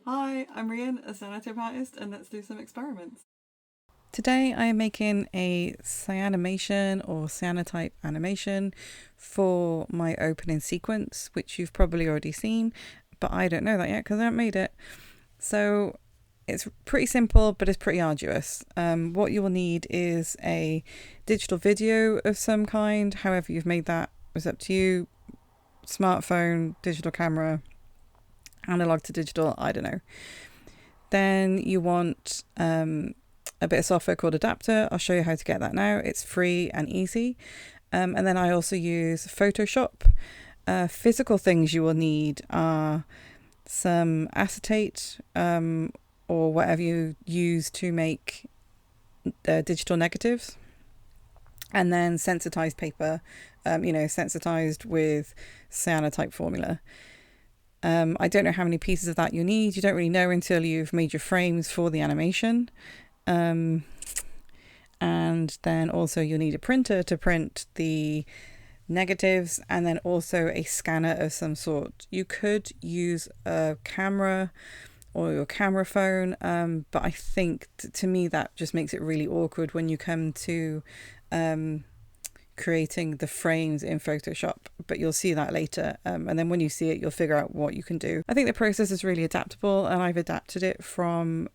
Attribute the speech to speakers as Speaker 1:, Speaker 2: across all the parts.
Speaker 1: Hi, I'm Rhian, a Cyanotype artist, and let's do some experiments. Today I am making a Cyanimation or Cyanotype animation for my opening sequence, which you've probably already seen, but I don't know that yet because I haven't made it. So it's pretty simple, but it's pretty arduous. What you will need is a digital video of some kind, however you've made that is up to you. Smartphone, digital camera, analog to digital, I don't know. Then you want a bit of software called Adapter. I'll show you how to get that now. It's free and easy. And then I also use Photoshop. Physical things you will need are some acetate or whatever you use to make digital negatives. And then sensitized paper, sensitized with cyanotype formula. I don't know how many pieces of that you need. You don't really know until you've made your frames for the animation. And then also you'll need a printer to print the negatives, and then also a scanner of some sort. You could use a camera or your camera phone, but I think to me that just makes it really awkward when you come to creating the frames in Photoshop, but you'll see that later, and then when you see it you'll figure out what you can do. I think the process is really adaptable, and I've adapted it from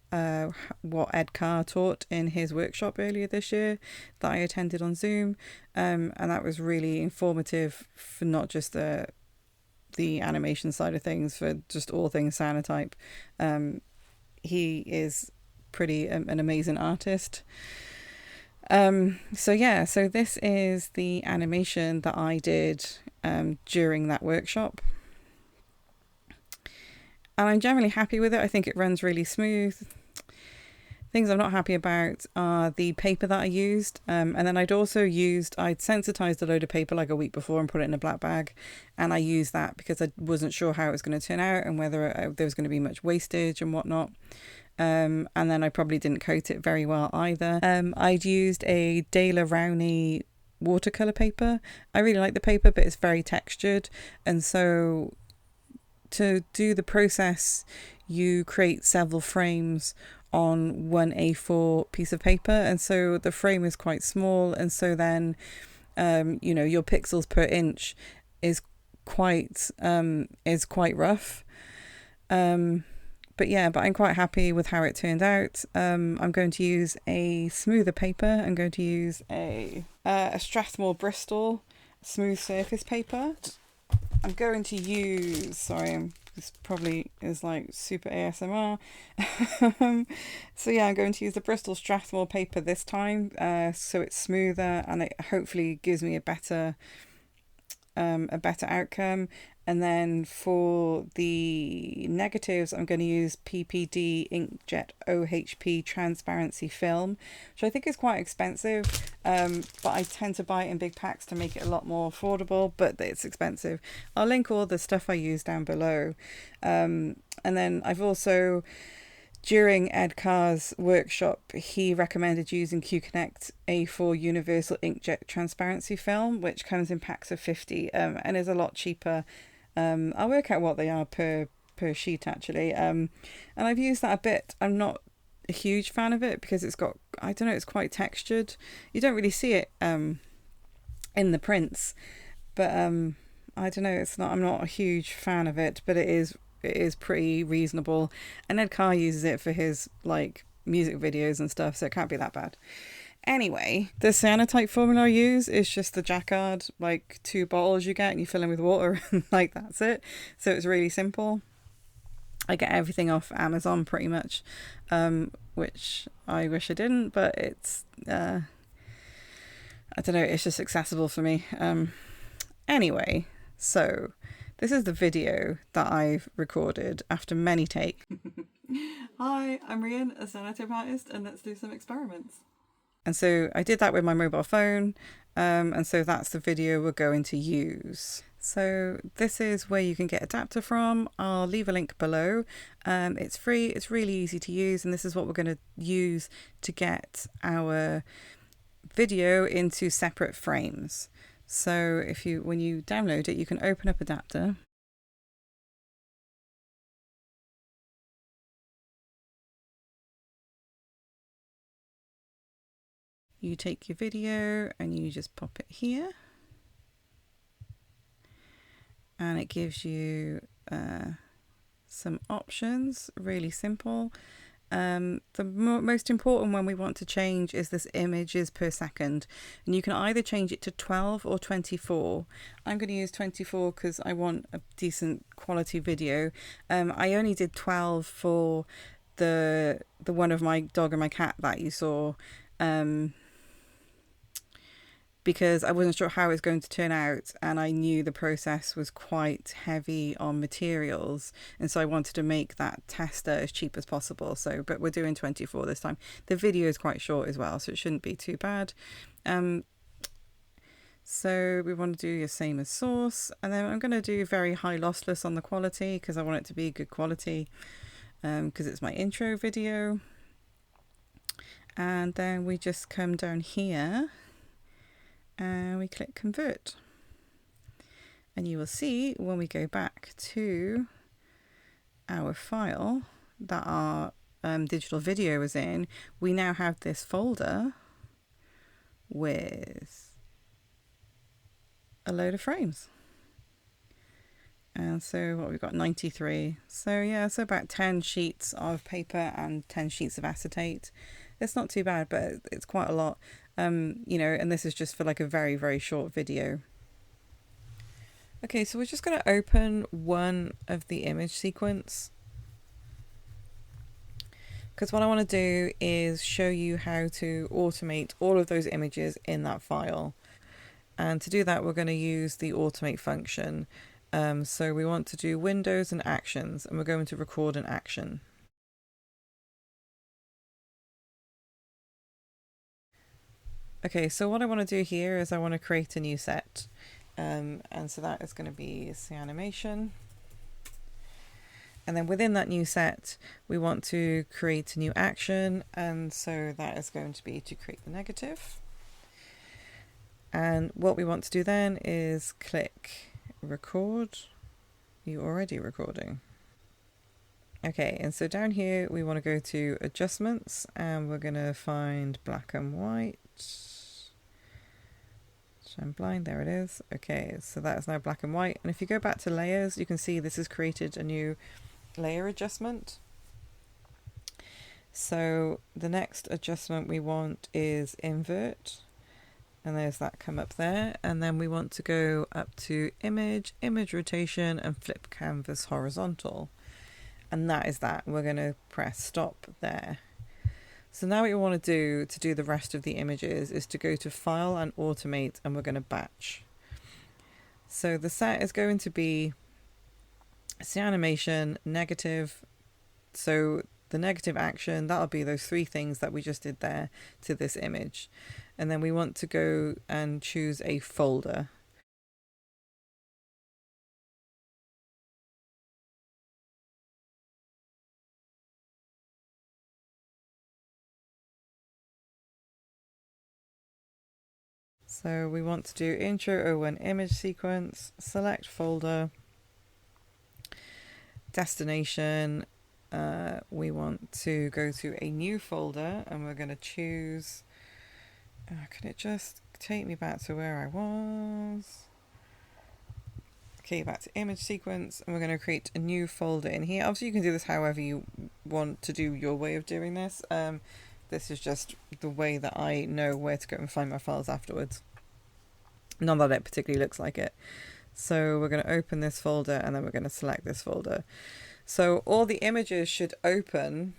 Speaker 1: what Edd Carr taught in his workshop earlier this year that I attended on Zoom, and that was really informative for not just the animation side of things, for just all things Cyanotype. He is pretty an amazing artist. So this is the animation that I did during that workshop, and I'm generally happy with it. I think it runs really smooth. Things I'm not happy about are the paper that I used, and then I'd sensitized a load of paper like a week before and put it in a black bag, and I used that because I wasn't sure how it was going to turn out and whether there was going to be much wastage and whatnot. And then I probably didn't coat it very well either. I'd used a Daler Rowney watercolor paper. I really like the paper, but it's very textured, and so to do the process you create several frames on one A4 piece of paper, and so the frame is quite small, and so then your pixels per inch is quite rough. But I'm quite happy with how it turned out. I'm going to use a smoother paper. I'm going to use a Strathmore Bristol smooth surface paper. I'm going to use, this probably is like super ASMR. I'm going to use the Bristol Strathmore paper this time, so it's smoother and it hopefully gives me a better outcome. And then for the negatives, I'm going to use PPD Inkjet OHP transparency film, which I think is quite expensive, but I tend to buy it in big packs to make it a lot more affordable, but it's expensive. I'll link all the stuff I use down below. And then I've also, during Edd Carr's workshop, he recommended using Q-Connect A4 Universal Inkjet Transparency Film, which comes in packs of 50 and is a lot cheaper. I'll work out what they are per sheet actually. And I've used that a bit. I'm not a huge fan of it because it's got, I don't know, it's quite textured. You don't really see it in the prints, but I don't know, I'm not a huge fan of it, but it is pretty reasonable, and Edd Carr uses it for his like music videos and stuff, so it can't be that bad. Anyway, the cyanotype formula I use is just the Jacquard, like 2 bottles you get and you fill in with water and like that's it. So it's really simple. I get everything off Amazon pretty much, which I wish I didn't, but it's I don't know, it's just accessible for me. Anyway, so this is the video that I've recorded after many takes. Hi, I'm Rhian, a Cyanotype artist, and let's do some experiments. And so I did that with my mobile phone, and so that's the video we're going to use. So this is where you can get Adapter from. I'll leave a link below. It's free, it's really easy to use, and this is what we're going to use to get our video into separate frames. So when you download it, you can open up Adapter. you take your video and you just pop it here, and it gives you some options, really simple. The most important one we want to change is this images per second, and you can either change it to 12 or 24. I'm going to use 24 because I want a decent quality video. I only did 12 for the one of my dog and my cat that you saw, because I wasn't sure how it was going to turn out, and I knew the process was quite heavy on materials, and so I wanted to make that tester as cheap as possible. So, but we're doing 24 this time. The video is quite short as well, so it shouldn't be too bad. So we want to do the same as source, and then I'm going to do very high lossless on the quality because I want it to be good quality, because it's my intro video. And then we just come down here and we click convert, and you will see when we go back to our file that our digital video was in, we now have this folder with a load of frames. And so what we've got, 93. So yeah, so about 10 sheets of paper and 10 sheets of acetate. It's not too bad, but it's quite a lot. You know, and this is just for like a very, very short video. Okay, so we're just going to open one of the image sequence, because what I want to do is show you how to automate all of those images in that file. And to do that, we're going to use the automate function. So we want to do Windows and Actions, and we're going to record an action. Okay, so what I want to do here is I want to create a new set. And so that is going to be Cyanimation. And then within that new set, we want to create a new action. And so that is going to be to create the negative. And what we want to do then is click record. You're already recording. Okay, and so down here we want to go to adjustments, and we're going to find black and white. I'm blind, there it is. Okay, so that is now black and white. And if you go back to layers, you can see this has created a new layer adjustment. So the next adjustment we want is invert, and there's that come up there. And then we want to go up to image rotation, and flip canvas horizontal. And that is that. We're going to press stop there. So now what we want to do the rest of the images is to go to File and Automate, and we're going to batch. So the set is going to be Cyanimation, negative. So the negative action, that'll be those three things that we just did there to this image. And then we want to go and choose a folder. So we want to do intro 01 image sequence, select folder, destination. We want to go to a new folder, and we're going to choose, can it just take me back to where I was? Okay, back to image sequence, and we're going to create a new folder in here. Obviously you can do this however you want to do your way of doing this. This is just the way that I know where to go and find my files afterwards. Not that it particularly looks like it. So we're going to open this folder, and then we're going to select this folder. So all the images should open,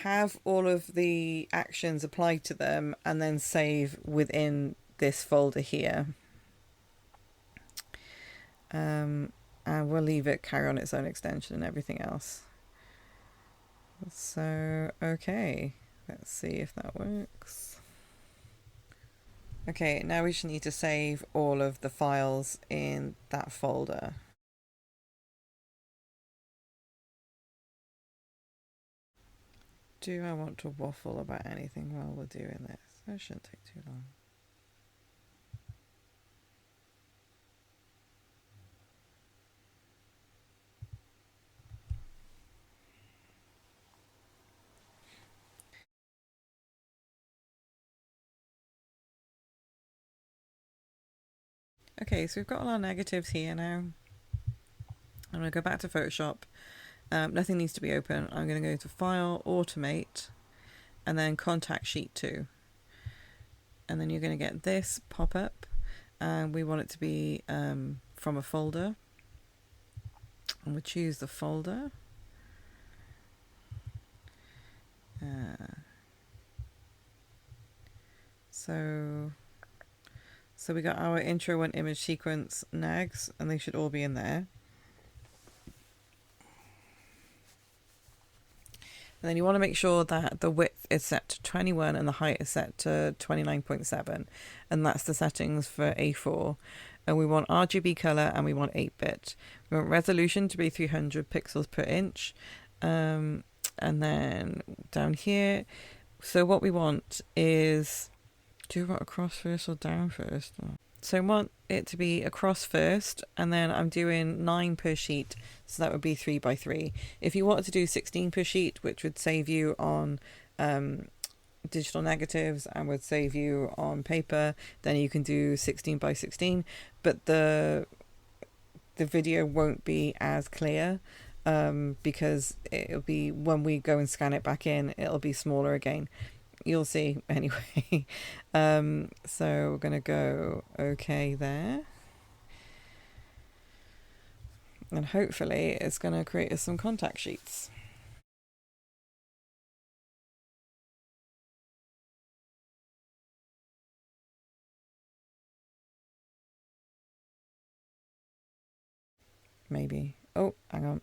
Speaker 1: have all of the actions applied to them, and then save within this folder here. And we'll leave it carry on its own extension and everything else. So, okay, let's see if that works. Okay, now we just need to save all of the files in that folder. Do I want to waffle about anything while we're doing this? That shouldn't take too long. Okay, so we've got all our negatives here now. I'm going to go back to Photoshop. Nothing needs to be open. I'm going to go to File, Automate, and then Contact Sheet 2. And then you're going to get this pop up. And we want it to be from a folder. And we'll choose the folder. So we got our intro and image sequence nags, and they should all be in there. And then you want to make sure that the width is set to 21 and the height is set to 29.7. And that's the settings for A4. And we want RGB color and we want 8-bit. We want resolution to be 300 pixels per inch. And then down here, so what we want is, do you want across first or down first? So I want it to be across first, and then I'm doing 9 per sheet, so that would be 3 by 3. If you wanted to do 16 per sheet, which would save you on digital negatives and would save you on paper, then you can do 16 by 16, but the video won't be as clear because it'll be, when we go and scan it back in, it'll be smaller again. You'll see anyway. So we're going to go OK there. And hopefully it's going to create us some contact sheets. Maybe. Oh, hang on.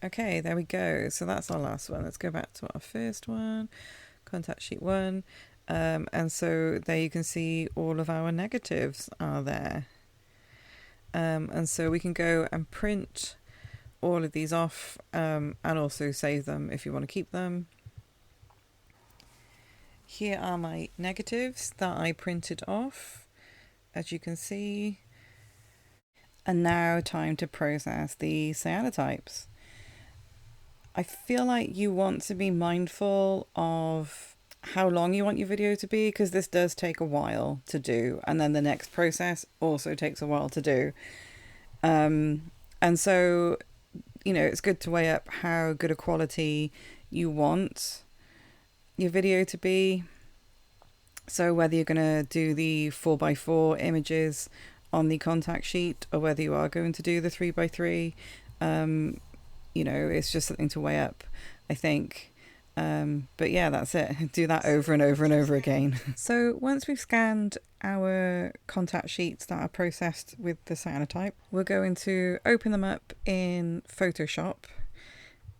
Speaker 1: Okay, there we go. So that's our last one. Let's go back to our first one, contact sheet 1. And so there you can see all of our negatives are there. And so we can go and print all of these off and also save them if you want to keep them. Here are my negatives that I printed off, as you can see. And now time to process the cyanotypes. I feel like you want to be mindful of how long you want your video to be, because this does take a while to do, and then the next process also takes a while to do. And so, you know, it's good to weigh up how good a quality you want your video to be. So whether you're going to do the 4x4 images on the contact sheet or whether you are going to do the 3x3, you know, it's just something to weigh up, I think. But yeah, that's it. Do that over and over and over again. So once we've scanned our contact sheets that are processed with the cyanotype, we're going to open them up in Photoshop,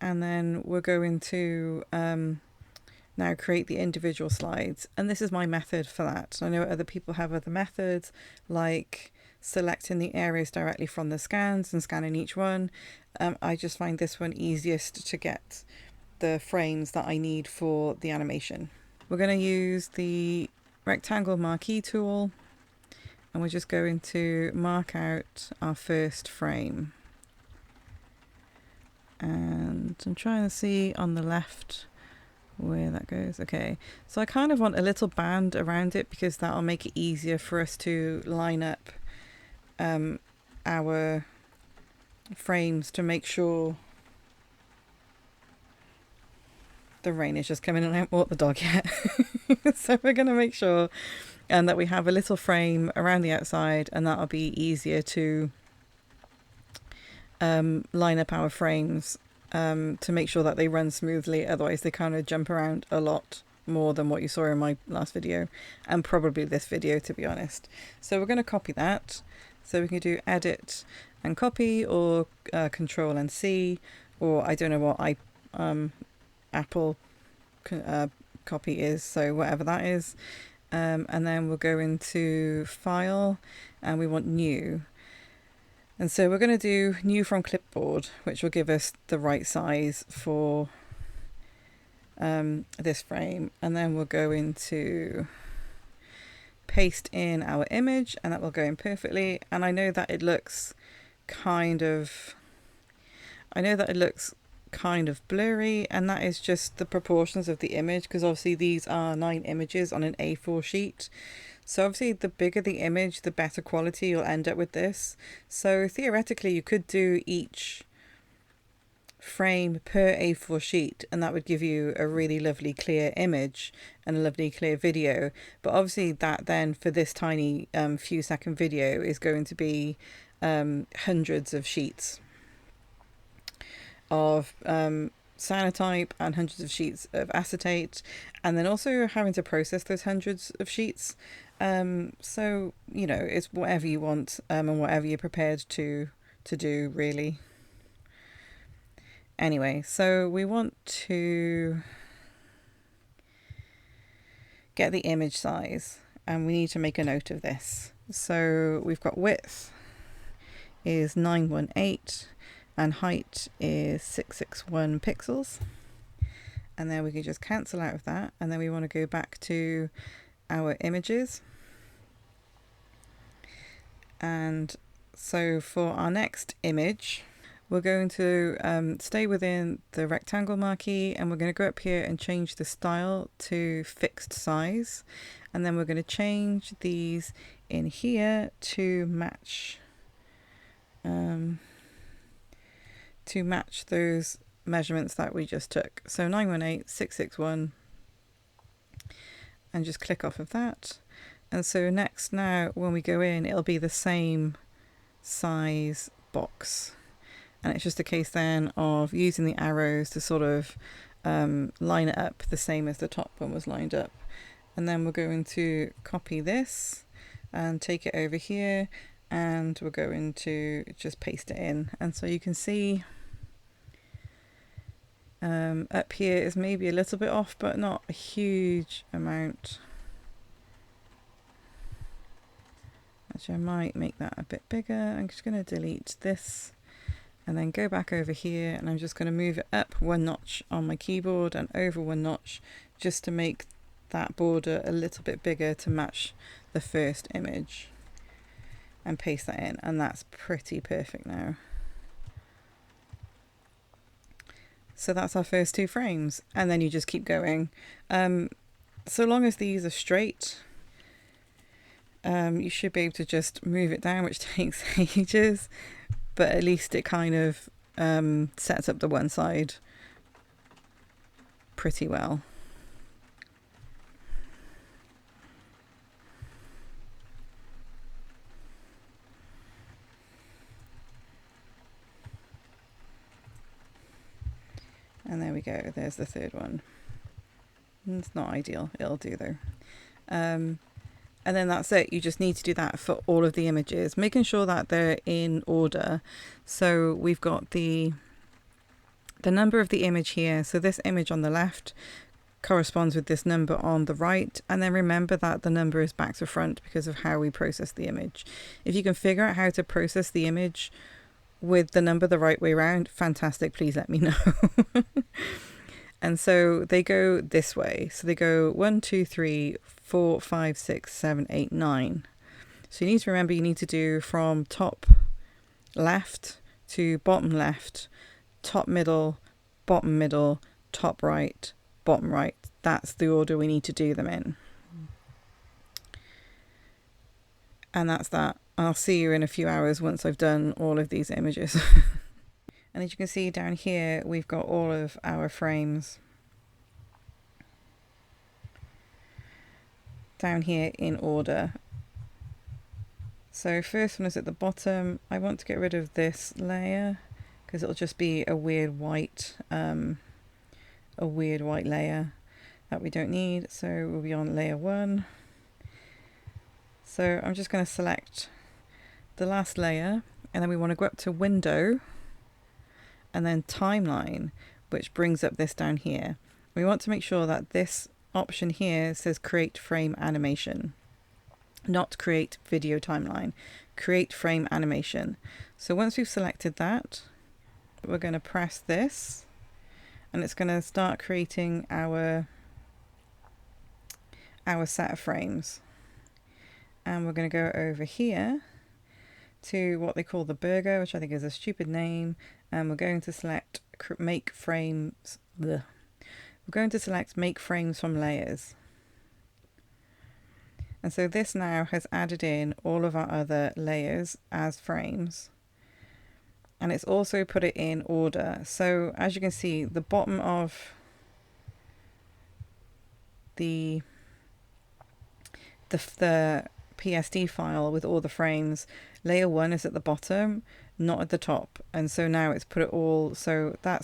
Speaker 1: and then we're going to now create the individual slides. And this is my method for that. I know other people have other methods, like selecting the areas directly from the scans and scanning each one. I just find this one easiest to get the frames that I need for the animation. We're going to use the rectangle marquee tool, and we're just going to mark out our first frame. And I'm trying to see on the left where that goes. Okay, so I kind of want a little band around it because that'll make it easier for us to line up our frames to make sure. The rain is just coming and I haven't walked the dog yet. So we're going to make sure that we have a little frame around the outside, and that'll be easier to line up our frames to make sure that they run smoothly. Otherwise they kind of jump around a lot more than what you saw in my last video, and probably this video, to be honest. So we're going to copy that. So we can do edit and copy, or control and C, or I don't know what Apple copy is, so whatever that is. And then we'll go into file and we want new, and so we're going to do new from clipboard, which will give us the right size for this frame. And then we'll go into paste in our image, and that will go in perfectly. And I know that it looks kind of blurry, and that is just the proportions of the image, because obviously these are 9 images on an A4 sheet. So obviously the bigger the image, the better quality you'll end up with this. So theoretically you could do each frame per A4 sheet, and that would give you a really lovely clear image and a lovely clear video. But obviously that then for this tiny few second video is going to be hundreds of sheets of Cyanotype and hundreds of sheets of acetate, and then also having to process those hundreds of sheets. So you know, it's whatever you want and whatever you're prepared to do, really. Anyway, so we want to get the image size, and we need to make a note of this. So we've got width is 918 and height is 661 pixels, and then we can just cancel out of that, and then we want to go back to our images. And so for our next image, we're going to stay within the rectangle marquee, and we're going to go up here and change the style to fixed size, and then we're going to change these in here to match those measurements that we just took. So 918, 661, and just click off of that. And so next, now when we go in, it'll be the same size box. And it's just a case then of using the arrows to sort of line it up the same as the top one was lined up. And then we're going to copy this and take it over here, and we're going to just paste it in. And so you can see up here is maybe a little bit off, but not a huge amount. Actually, I might make that a bit bigger. I'm just going to delete this and then go back over here, and I'm just going to move it up 1 notch on my keyboard and over 1 notch just to make that border a little bit bigger to match the first image, and paste that in, and that's pretty perfect now. So that's our first 2 frames, and then you just keep going. So long as these are straight, you should be able to just move it down, which takes ages, but at least it kind of sets up the one side pretty well. And there we go, there's the third one. It's not ideal, it'll do though. And then that's it. You just need to do that for all of the images, making sure that they're in order. So we've got the number of the image here. So this image on the left corresponds with this number on the right. And then remember that the number is back to front because of how we process the image. If you can figure out how to process the image with the number the right way around, fantastic, please let me know. And so they go this way. So they go 1, 2, 3, 4, 5, 6, 7, 8, 9. So you need to remember you need to do from top left to bottom left, top middle, top right, bottom right. That's the order we need to do them in. And that's that. I'll see you in a few hours once I've done all of these images. And as you can see down here, we've got all of our frames down here in order. So first one is at the bottom. I want to get rid of this layer because it'll just be a weird white layer that we don't need. So we'll be on layer 1. So I'm just going to select the last layer, and then we want to go up to window and then timeline, which brings up this down here. We want to make sure that this option here says create frame animation, not create video timeline, create frame animation. So once we've selected that, we're going to press this, and it's going to start creating our set of frames. And we're going to go over here to what they call the burger, which I think is a stupid name, and we're going to select make frames. Blech. We're going to select make frames from layers. And so this now has added in all of our other layers as frames. And it's also put it in order. So as you can see, the bottom of the PSD file with all the frames, layer 1 is at the bottom, not at the top. And so now it's put it all, so that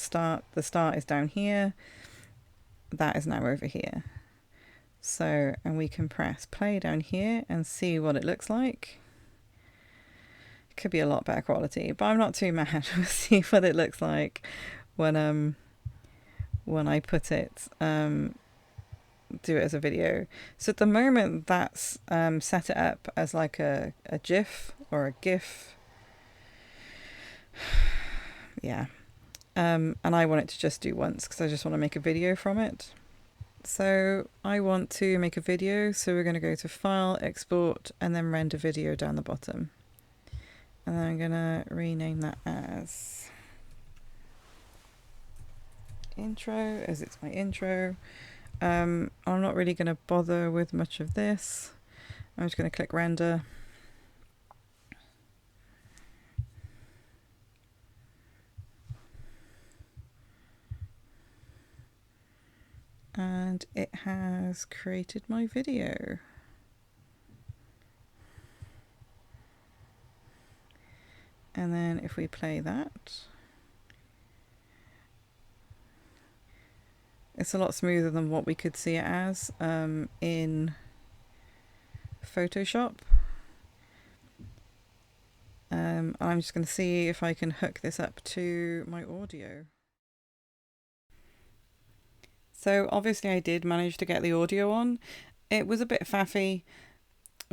Speaker 1: the start is down here, that is now over here. So, and we can press play down here and see what it looks like. It could be a lot better quality, but I'm not too mad. We'll see what it looks like when I put it, do it as a video. So at the moment that's set it up as like a GIF or a GIF. Yeah. And I want it to just do once because I just want to make a video from it. So I want to make a video, so we're going to go to File, Export, and then Render Video down the bottom. And then I'm going to rename that as Intro, as it's my intro. I'm not really going to bother with much of this. I'm just going to click Render. And it has created my video. And then if we play that, it's a lot smoother than what we could see it as in Photoshop. I'm just going to see if I can hook this up to my audio. So obviously I did manage to get the audio on. It was a bit faffy,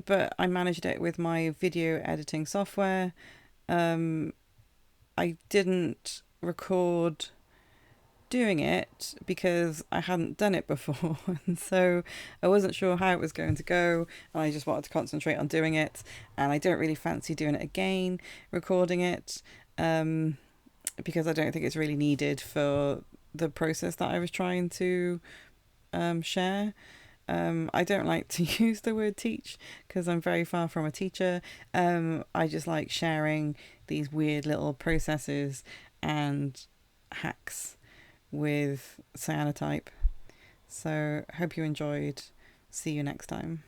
Speaker 1: but I managed it with my video editing software. I didn't record doing it because I hadn't done it before, and so I wasn't sure how it was going to go, and I just wanted to concentrate on doing it, and I don't really fancy doing it again, recording it, because I don't think it's really needed for the process that I was trying to share. I don't like to use the word teach because I'm very far from a teacher. I just like sharing these weird little processes and hacks with Cyanotype. So hope you enjoyed. See you next time.